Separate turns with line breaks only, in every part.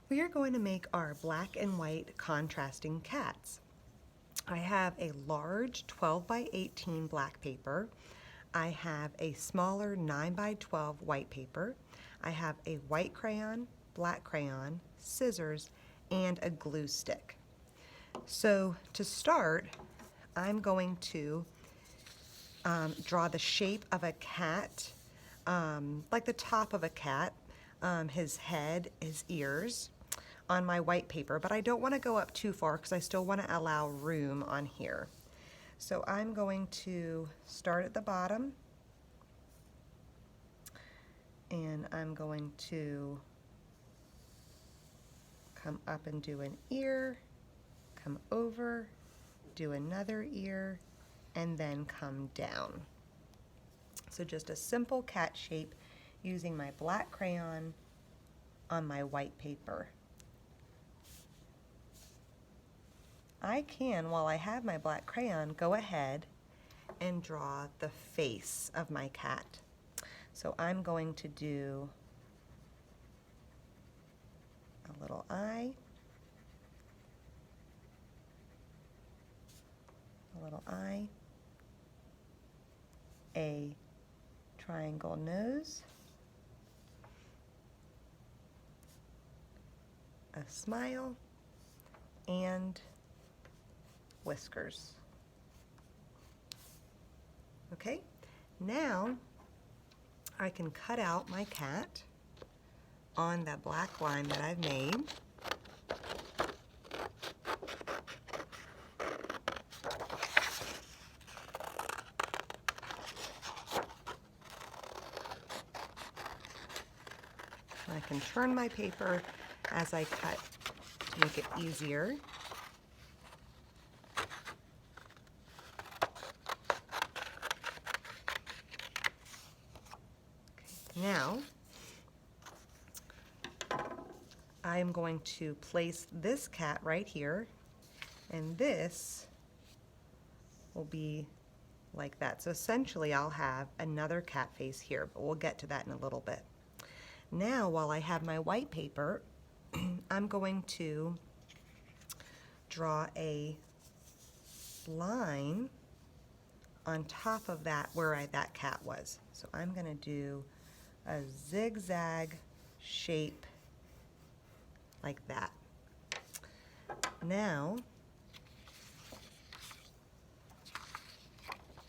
We are going to make our black and white contrasting cats. I have a large 12 by 18 black paper. I have a smaller 9 by 12 white paper. I have a white crayon, black crayon, scissors, and a glue stick. So to start, I'm going to draw the shape of a cat, like the top of a cat, his head, his ears, on my white paper, but I don't want to go up too far because I still want to allow room on here. So I'm going to start at the bottom, and I'm going to come up and do an ear, come over, do another ear, and then come down. So just a simple cat shape using my black crayon on my white paper. I can, while I have my black crayon, go ahead and draw the face of my cat. So I'm going to do a little eye, a triangle nose, a smile, and whiskers. Okay, now I can cut out my cat on that black line that I've made. I can turn my paper as I cut to make it easier. Now, I am going to place this cat right here, and this will be like that. So essentially I'll have another cat face here, but we'll get to that in a little bit. Now, while I have my white paper, I'm going to draw a line on top of that where that cat was. So I'm going to do a zigzag shape like that. Now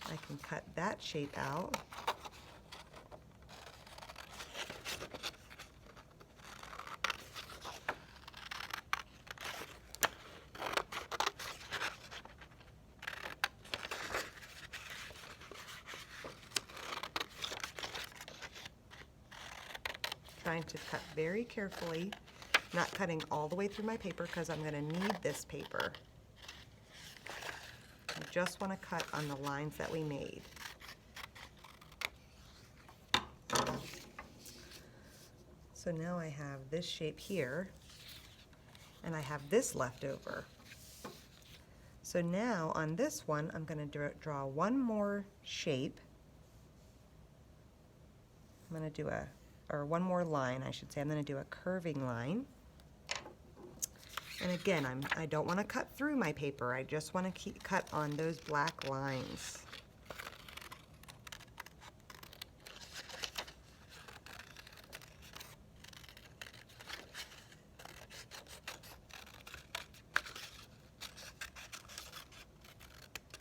I can cut that shape out. Trying to cut very carefully, not cutting all the way through my paper because I'm going to need this paper. I just want to cut on the lines that we made. So now I have this shape here, and I have this left over. So now on this one, I'm going to draw one more shape. I'm going to do one more line, I should say. I'm going to do a curving line. And again, I don't want to cut through my paper. I just want to cut on those black lines.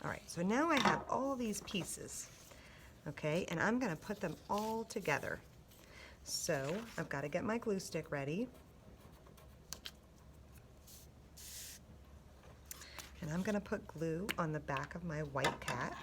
All right, so now I have all these pieces, okay, and I'm going to put them all together. So I've got to get my glue stick ready. And I'm going to put glue on the back of my white cat.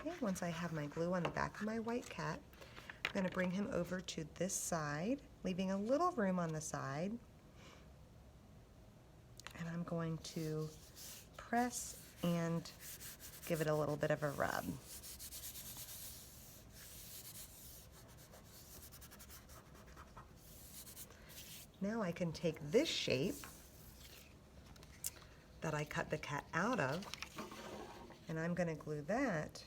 Okay, once I have my glue on the back of my white cat, I'm going to bring him over to this side, leaving a little room on the side. And I'm going to press and give it a little bit of a rub. Now I can take this shape that I cut the cat out of, and I'm going to glue that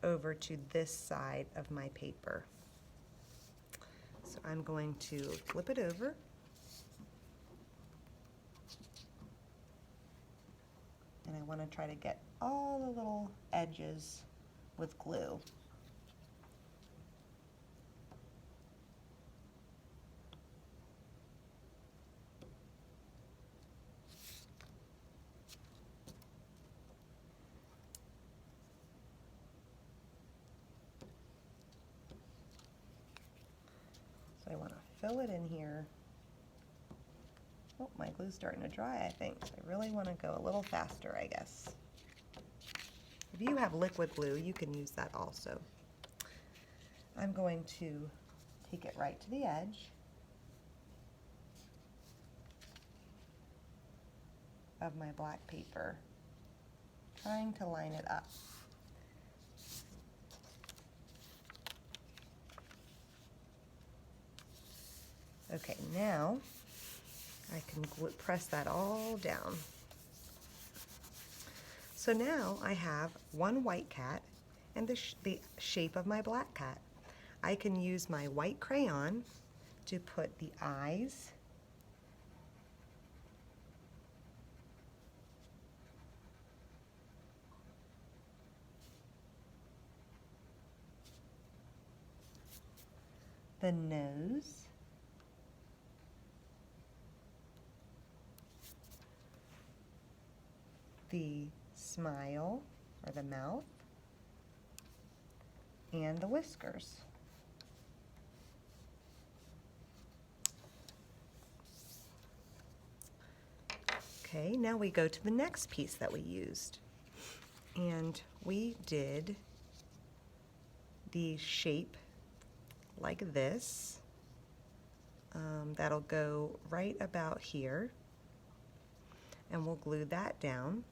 over to this side of my paper. So I'm going to flip it over. And I want to try to get all the little edges with glue. So I want to fill it in here. Oh, my glue's starting to dry, I think. So I really want to go a little faster, I guess. If you have liquid glue, you can use that also. I'm going to take it right to the edge of my black paper, trying to line it up. Okay, now I can press that all down. So now I have one white cat and the shape of my black cat. I can use my white crayon to put the eyes, the nose, the smile or the mouth, and the whiskers. Okay, now we go to the next piece that we used. And we did the shape like this. That'll go right about here. And we'll glue that down.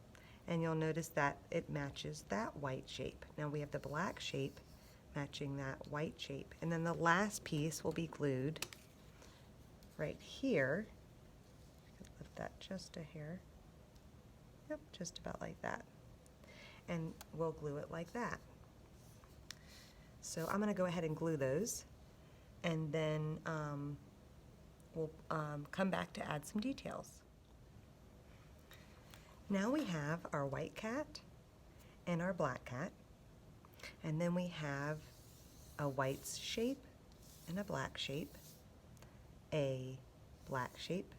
And you'll notice that it matches that white shape. Now we have the black shape matching that white shape. And then the last piece will be glued right here. Lift that just a hair. Yep, just about like that. And we'll glue it like that. So I'm going to go ahead and glue those, and then we'll come back to add some details. Now we have our white cat and our black cat, and then we have a white shape and a black shape, a black shape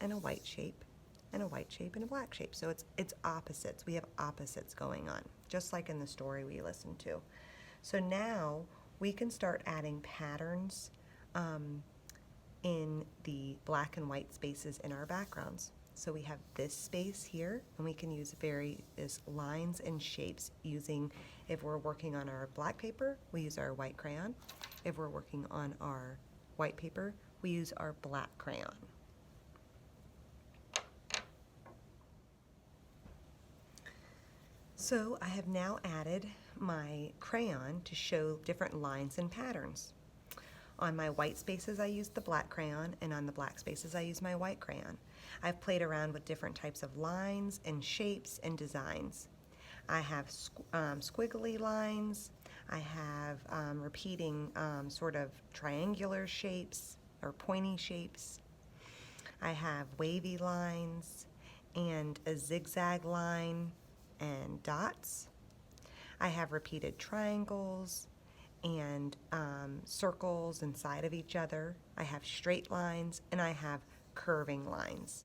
and a white shape, and a white shape and a black shape. So it's opposites. We have opposites going on, just like in the story we listened to. So now we can start adding patterns in the black and white spaces in our backgrounds. So we have this space here, and we can use various lines and shapes using, if we're working on our black paper, we use our white crayon. If we're working on our white paper, we use our black crayon. So I have now added my crayon to show different lines and patterns. On my white spaces, I used the black crayon, and on the black spaces, I used my white crayon. I've played around with different types of lines and shapes and designs. I have squiggly lines. I have repeating sort of triangular shapes or pointy shapes. I have wavy lines and a zigzag line and dots. I have repeated triangles and circles inside of each other. I have straight lines, and I have curving lines.